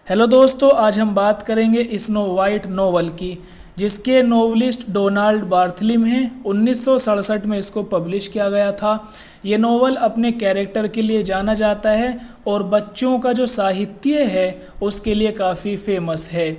Hello दोस्तों, आज हम बात करेंगे स्नो वाइट नोवेल की, जिसके नोवेलिस्ट डोनाल्ड बार्थलिम हैं। 1967 में इसको पब्लिश किया गया था। ये नोवेल अपने कैरेक्टर के लिए जाना जाता है और बच्चों का जो साहित्य है उसके लिए काफ़ी फेमस है।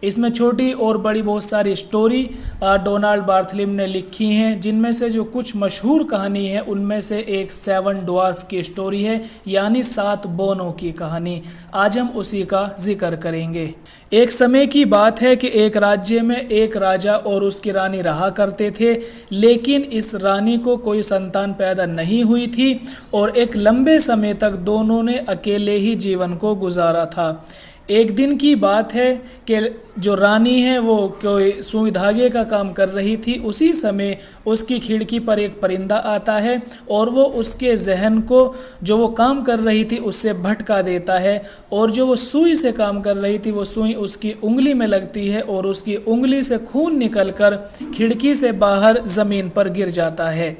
इसमें छोटी और बड़ी बहुत सारी स्टोरी डोनाल्ड बार्थलिम ने लिखी हैं, जिनमें से जो कुछ मशहूर कहानी है उनमें से एक 7 ड्वार्फ की स्टोरी है, यानी 7 बोनों की कहानी। आज हम उसी का जिक्र करेंगे। एक समय की बात है कि एक राज्य में एक राजा और उसकी रानी रहा करते थे, लेकिन इस रानी को कोई संतान पैदा नहीं हुई थी और एक लंबे समय तक दोनों ने अकेले ही जीवन को गुजारा था। एक दिन की बात है कि जो रानी है वो कोई सुई धागे का काम कर रही थी। उसी समय उसकी खिड़की पर एक परिंदा आता है और वो उसके जहन को जो वो काम कर रही थी उससे भटका देता है, और जो वो सुई से काम कर रही थी वो सुई उसकी उंगली में लगती है और उसकी उंगली से खून निकलकर खिड़की से बाहर ज़मीन पर गिर जाता है।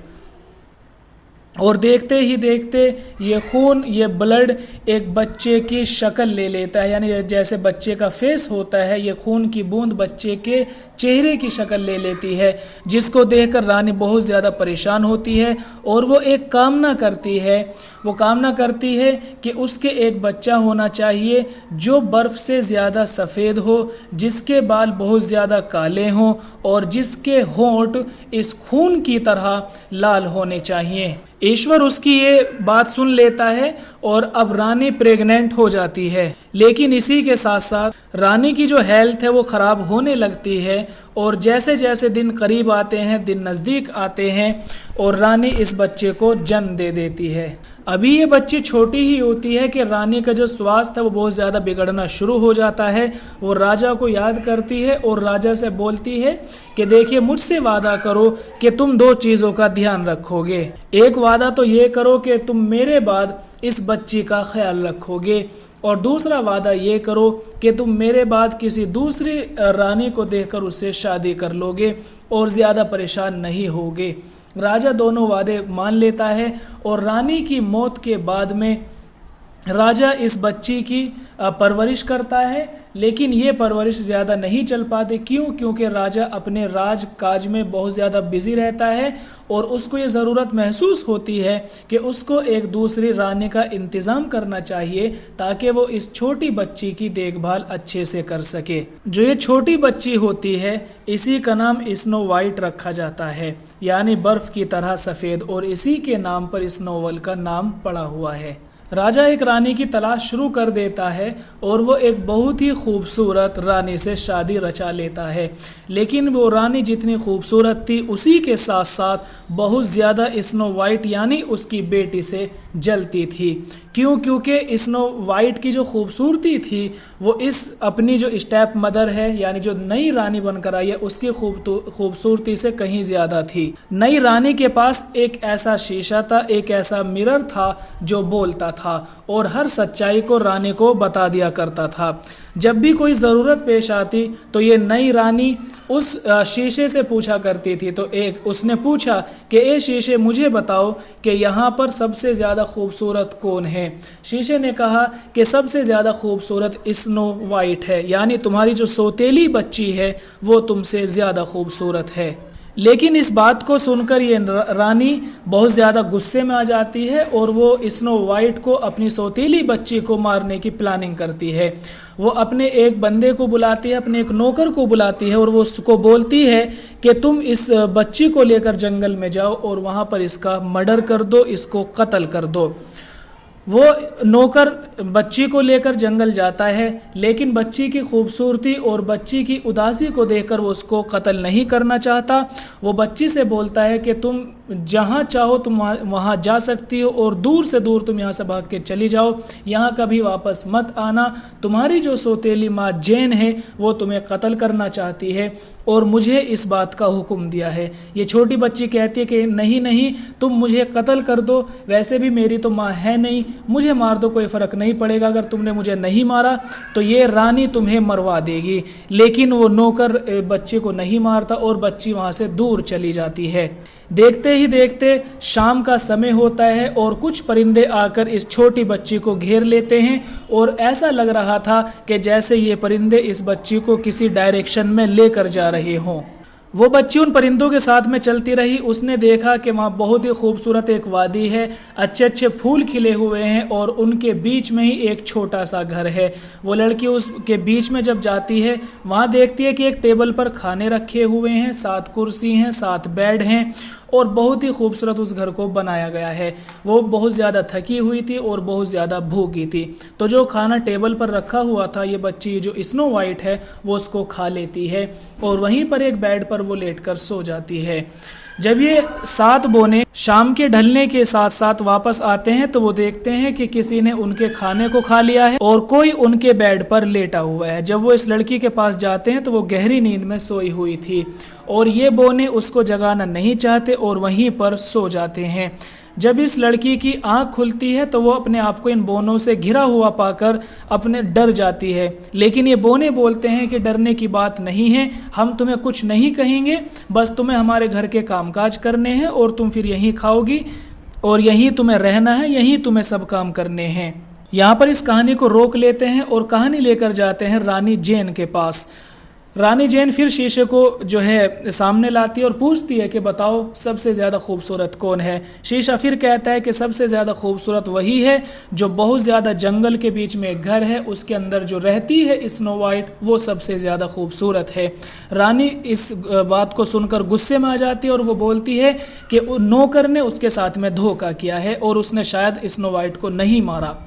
और देखते ही देखते ये खून, ये ब्लड एक बच्चे की शक्ल ले लेता है, यानी जैसे बच्चे का फेस होता है, ये खून की बूंद बच्चे के चेहरे की शक्ल ले लेती है, जिसको देखकर रानी बहुत ज़्यादा परेशान होती है और वो एक कामना करती है। वो कामना करती है कि उसके एक बच्चा होना चाहिए जो बर्फ़ से ज़्यादा सफ़ेद हो, जिसके बाल बहुत ज़्यादा काले हों और जिसके होंठ इस खून की तरह लाल होने चाहिए। ईश्वर उसकी ये बात सुन लेता है और अब रानी प्रेग्नेंट हो जाती है, लेकिन इसी के साथ साथ रानी की जो हेल्थ है वो ख़राब होने लगती है। और जैसे जैसे दिन करीब आते हैं, दिन नज़दीक आते हैं, और रानी इस बच्चे को जन्म दे देती है। अभी ये बच्ची छोटी ही होती है कि रानी का जो स्वास्थ्य है वो बहुत ज़्यादा बिगड़ना शुरू हो जाता है। वो राजा को याद करती है और राजा से बोलती है कि देखिए, मुझसे वादा करो कि तुम 2 चीज़ों का ध्यान रखोगे। एक वादा तो ये करो कि तुम मेरे बाद इस बच्ची का ख्याल रखोगे, और दूसरा वादा ये करो कि तुम मेरे बाद किसी दूसरी रानी को देखकर उससे शादी कर लोगे और ज़्यादा परेशान नहीं होगे। राजा दोनों वादे मान लेता है और रानी की मौत के बाद में राजा इस बच्ची की परवरिश करता है, लेकिन ये परवरिश ज़्यादा नहीं चल पाती। क्योंकि राजा अपने राज काज में बहुत ज़्यादा बिज़ी रहता है और उसको ये ज़रूरत महसूस होती है कि उसको एक दूसरी रानी का इंतज़ाम करना चाहिए ताकि वो इस छोटी बच्ची की देखभाल अच्छे से कर सके। जो ये छोटी बच्ची होती है इसी का नाम स्नो वाइट रखा जाता है, यानी बर्फ़ की तरह सफ़ेद, और इसी के नाम पर इस नोवेल का नाम पड़ा हुआ है। राजा एक रानी की तलाश शुरू कर देता है और वो एक बहुत ही खूबसूरत रानी से शादी रचा लेता है, लेकिन वो रानी जितनी खूबसूरत थी उसी के साथ साथ बहुत ज़्यादा स्नो वाइट यानी उसकी बेटी से जलती थी। क्योंकि स्नो वाइट की जो खूबसूरती थी वो इस अपनी जो स्टेप मदर है, यानी जो नई रानी बनकर आई है, उसकी खूबसूरती से कहीं ज़्यादा थी। नई रानी के पास एक ऐसा शीशा था, एक ऐसा मिरर था जो बोलता था और हर सच्चाई को रानी को बता दिया करता था। जब भी कोई ज़रूरत पेश आती तो ये नई रानी उस शीशे से पूछा करती थी। तो एक उसने पूछा कि ए शीशे, मुझे बताओ कि यहाँ पर सबसे ज़्यादा खूबसूरत कौन है। शीशे ने कहा कि सबसे ज़्यादा खूबसूरत स्नो वाइट है, यानी तुम्हारी जो सौतेली बच्ची है वो तुमसे ज़्यादा खूबसूरत है। लेकिन इस बात को सुनकर ये रानी बहुत ज़्यादा गुस्से में आ जाती है और वो स्नो वाइट को, अपनी सौतेली बच्ची को मारने की प्लानिंग करती है। वो अपने एक बंदे को बुलाती है, अपने एक नौकर को बुलाती है और वो उसको बोलती है कि तुम इस बच्ची को लेकर जंगल में जाओ और वहाँ पर इसका मर्डर कर दो, इसको कत्ल कर दो। वो नौकर बच्ची को लेकर जंगल जाता है, लेकिन बच्ची की खूबसूरती और बच्ची की उदासी को देखकर वो उसको कत्ल नहीं करना चाहता। वो बच्ची से बोलता है कि तुम जहाँ चाहो तुम वहाँ जा सकती हो और दूर से दूर तुम यहाँ से भाग के चली जाओ, यहाँ कभी वापस मत आना। तुम्हारी जो सौतेली माँ जेन है वो तुम्हें कत्ल करना चाहती है और मुझे इस बात का हुक्म दिया है। ये छोटी बच्ची कहती है कि नहीं नहीं, तुम मुझे कत्ल कर दो, वैसे भी मेरी तो माँ है नहीं, मुझे मार दो, कोई फ़र्क नहीं पड़ेगा। अगर तुमने मुझे नहीं मारा तो ये रानी तुम्हें मरवा देगी। लेकिन वो नौकर बच्चे को नहीं मारता और बच्ची वहाँ से दूर चली जाती है। देखते ही देखते शाम का समय होता है और कुछ परिंदे आकर इस छोटी बच्ची को घेर लेते हैं और ऐसा लग रहा था कि जैसे ये परिंदे इस बच्ची को किसी डायरेक्शन में लेकर जा रहे हों। वो बच्ची उन परिंदों के साथ में चलती रही। उसने देखा कि वहाँ बहुत ही खूबसूरत एक वादी है, अच्छे अच्छे फूल खिले हुए हैं और उनके बीच में ही एक छोटा सा घर है। वो लड़की उसके बीच में जब जाती है, वहाँ देखती है कि एक टेबल पर खाने रखे हुए हैं, 7 कुर्सी हैं, 7 बेड हैं और बहुत ही खूबसूरत उस घर को बनाया गया है। वो बहुत ज़्यादा थकी हुई थी और बहुत ज़्यादा भूखी थी, तो जो खाना टेबल पर रखा हुआ था, ये बच्ची जो स्नो वाइट है वो उसको खा लेती है और वहीं पर एक बेड पर वो लेटकर सो जाती है। जब ये 7 बोने शाम के ढलने के साथ साथ वापस आते हैं तो वो देखते हैं कि किसी ने उनके खाने को खा लिया है और कोई उनके बेड पर लेटा हुआ है। जब वो इस लड़की के पास जाते हैं तो वो गहरी नींद में सोई हुई थी और ये बोने उसको जगाना नहीं चाहते और वहीं पर सो जाते हैं। जब इस लड़की की आंख खुलती है तो वो अपने आप को इन बोनों से घिरा हुआ पाकर अपने डर जाती है, लेकिन ये बोने बोलते हैं कि डरने की बात नहीं है, हम तुम्हें कुछ नहीं कहेंगे, बस तुम्हें हमारे घर के कामकाज करने हैं और तुम फिर यहीं खाओगी और यहीं तुम्हें रहना है, यहीं तुम्हें सब काम करने हैं। यहाँ पर इस कहानी को रोक लेते हैं और कहानी लेकर जाते हैं रानी जेन के पास। रानी जेन फिर शीशे को जो है सामने लाती है और पूछती है कि बताओ सबसे ज़्यादा खूबसूरत कौन है। शीशा फिर कहता है कि सबसे ज़्यादा खूबसूरत वही है जो बहुत ज़्यादा जंगल के बीच में एक घर है, उसके अंदर जो रहती है स्नो वाइट, वो सबसे ज़्यादा खूबसूरत है। रानी इस बात को सुनकर गुस्से में आ जाती है और वो बोलती है कि नौकर ने उसके साथ में धोखा किया है और उसने शायद स्नो वाइट को नहीं मारा।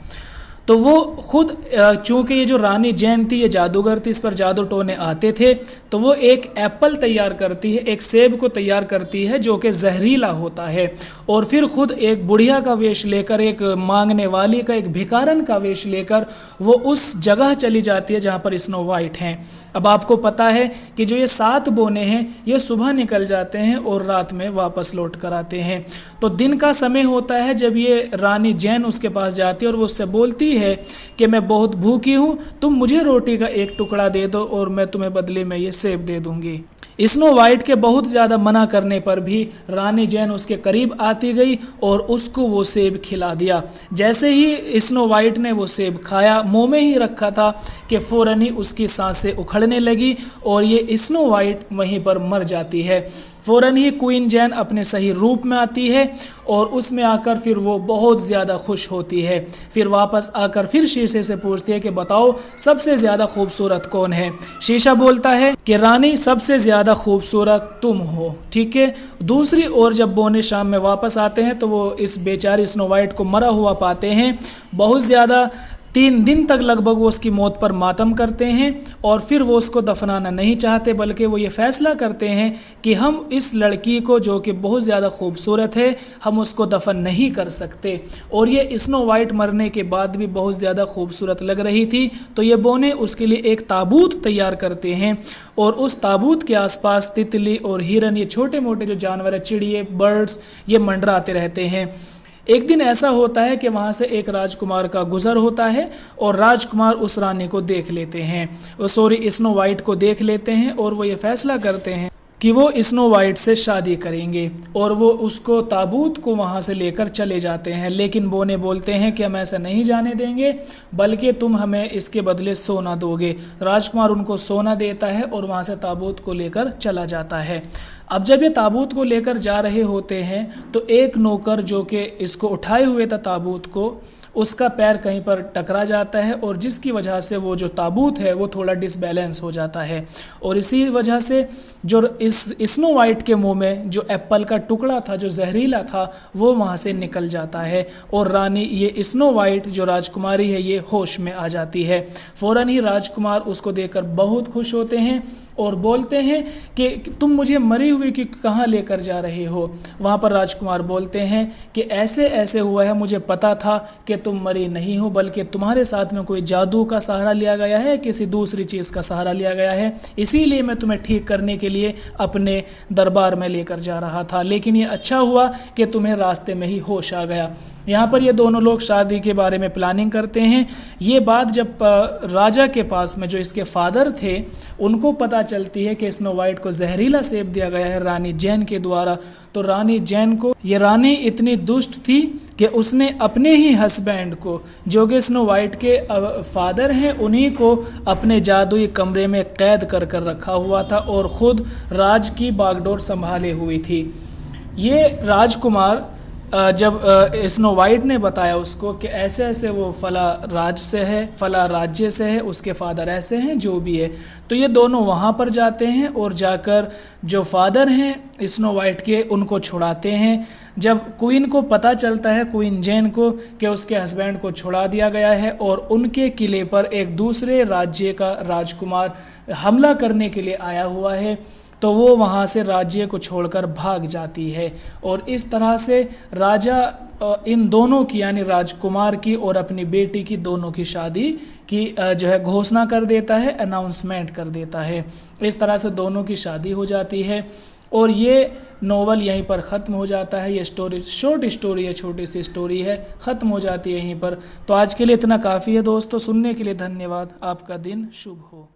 तो वो खुद, चूंकि ये जो रानी जेन थी ये जादूगर थी, इस पर जादू टोने आते थे, तो वो एक एप्पल तैयार करती है, एक सेब को तैयार करती है जो कि जहरीला होता है और फिर खुद एक बुढ़िया का वेश लेकर, एक मांगने वाली का, एक भिखारन का वेश लेकर वो उस जगह चली जाती है जहाँ पर स्नो वाइट हैं। अब आपको पता है कि जो ये 7 बोने हैं ये सुबह निकल जाते हैं और रात में वापस लौट कर आते हैं। तो दिन का समय होता है जब ये रानी जेन उसके पास जाती है और वो उससे बोलती है कि मैं बहुत भूखी हूँ, तुम मुझे रोटी का एक टुकड़ा दे दो और मैं तुम्हें बदले में ये सेब दे दूंगी। स्नो वाइट के बहुत ज़्यादा मना करने पर भी रानी जेन उसके करीब आती गई और उसको वो सेब खिला दिया। जैसे ही स्नो वाइट ने वो सेब खाया, मुंह में ही रखा था कि फ़ौरन ही उसकी सांसें उखड़ने लगी और ये स्नो वाइट वहीं पर मर जाती है। फ़ौरन ही क्वीन जेन अपने सही रूप में आती है और उसमें आकर फिर वो बहुत ज़्यादा खुश होती है। फिर वापस आकर फिर शीशे से पूछती है कि बताओ सबसे ज़्यादा खूबसूरत कौन है। शीशा बोलता है कि रानी सबसे ज़्यादा खूबसूरत तुम हो, ठीक है। दूसरी ओर जब बोने शाम में वापस आते हैं तो वो इस बेचारी स्नो वाइट को मरा हुआ पाते हैं। बहुत ज़्यादा 3 दिन तक लगभग वो उसकी मौत पर मातम करते हैं और फिर वो उसको दफनाना नहीं चाहते, बल्कि वो ये फैसला करते हैं कि हम इस लड़की को जो कि बहुत ज़्यादा खूबसूरत है, हम उसको दफन नहीं कर सकते। और ये स्नो वाइट मरने के बाद भी बहुत ज़्यादा खूबसूरत लग रही थी, तो ये बोने उसके लिए एक ताबूत तैयार करते हैं और उस ताबूत के आसपास तितली और हिरन, ये छोटे मोटे जो जानवर है, चिड़िए, बर्ड्स, ये मंडराते रहते हैं। एक दिन ऐसा होता है कि वहाँ से एक राजकुमार का गुजर होता है और राजकुमार उस रानी को देख लेते हैं, स्नो वाइट को देख लेते हैं और वो ये फैसला करते हैं कि वो स्नो वाइट से शादी करेंगे और वो उसको ताबूत को वहाँ से लेकर चले जाते हैं। लेकिन बोने बोलते हैं कि हम ऐसा नहीं जाने देंगे, बल्कि तुम हमें इसके बदले सोना दोगे। राजकुमार उनको सोना देता है और वहाँ से ताबूत को लेकर चला जाता है। अब जब ये ताबूत को लेकर जा रहे होते हैं तो एक नौकर जो कि इसको उठाए हुए था ताबूत को, उसका पैर कहीं पर टकरा जाता है और जिसकी वजह से वो जो ताबूत है वो थोड़ा डिसबैलेंस हो जाता है और इसी वजह से जो इस स्नो वाइट के मुंह में जो एप्पल का टुकड़ा था जो जहरीला था वो वहाँ से निकल जाता है और रानी ये स्नो वाइट जो राजकुमारी है ये होश में आ जाती है। फ़ौरन ही राजकुमार उसको देखकर बहुत खुश होते हैं और बोलते हैं कि तुम मुझे मरी हुई की कहाँ लेकर जा रहे हो। वहाँ पर राजकुमार बोलते हैं कि ऐसे ऐसे हुआ है, मुझे पता था कि तुम मरी नहीं हो, बल्कि तुम्हारे साथ में कोई जादू का सहारा लिया गया है, किसी दूसरी चीज़ का सहारा लिया गया है, इसीलिए मैं तुम्हें ठीक करने के लिए अपने दरबार में लेकर जा रहा था। लेकिन ये अच्छा हुआ कि तुम्हें रास्ते में ही होश आ गया। यहाँ पर ये दोनों लोग शादी के बारे में प्लानिंग करते हैं। ये बात जब राजा के पास में जो इसके फादर थे उनको पता चलती है कि स्नो वाइट को जहरीला सेब दिया गया है रानी जैन के द्वारा, तो रानी जैन को, ये रानी इतनी दुष्ट थी कि उसने अपने ही हस्बैंड को, जो कि स्नो वाइट के फादर हैं, उन्हीं को अपने जादुई कमरे में कैद कर कर रखा हुआ था और ख़ुद राज की बागडोर संभाले हुई थी। ये राजकुमार जब स्नो वाइट ने बताया उसको कि ऐसे ऐसे वो फला राज से है, फला राज्य से है, उसके फादर ऐसे हैं, जो भी है, तो ये दोनों वहाँ पर जाते हैं और जाकर जो फादर हैं स्नो वाइट के उनको छुड़ाते हैं। जब क्वीन को पता चलता है, क्वीन जैन को, कि उसके हस्बैंड को छुड़ा दिया गया है और उनके किले पर एक दूसरे राज्य का राजकुमार हमला करने के लिए आया हुआ है, तो वो वहाँ से राज्य को छोड़कर भाग जाती है। और इस तरह से राजा इन दोनों की, यानी राजकुमार की और अपनी बेटी की, दोनों की शादी की जो है घोषणा कर देता है, अनाउंसमेंट कर देता है। इस तरह से दोनों की शादी हो जाती है और ये नोवेल यहीं पर ख़त्म हो जाता है। ये स्टोरी शॉर्ट स्टोरी है, छोटी सी स्टोरी है, ख़त्म हो जाती है यहीं पर। तो आज के लिए इतना काफ़ी है दोस्तों। सुनने के लिए धन्यवाद। आपका दिन शुभ हो।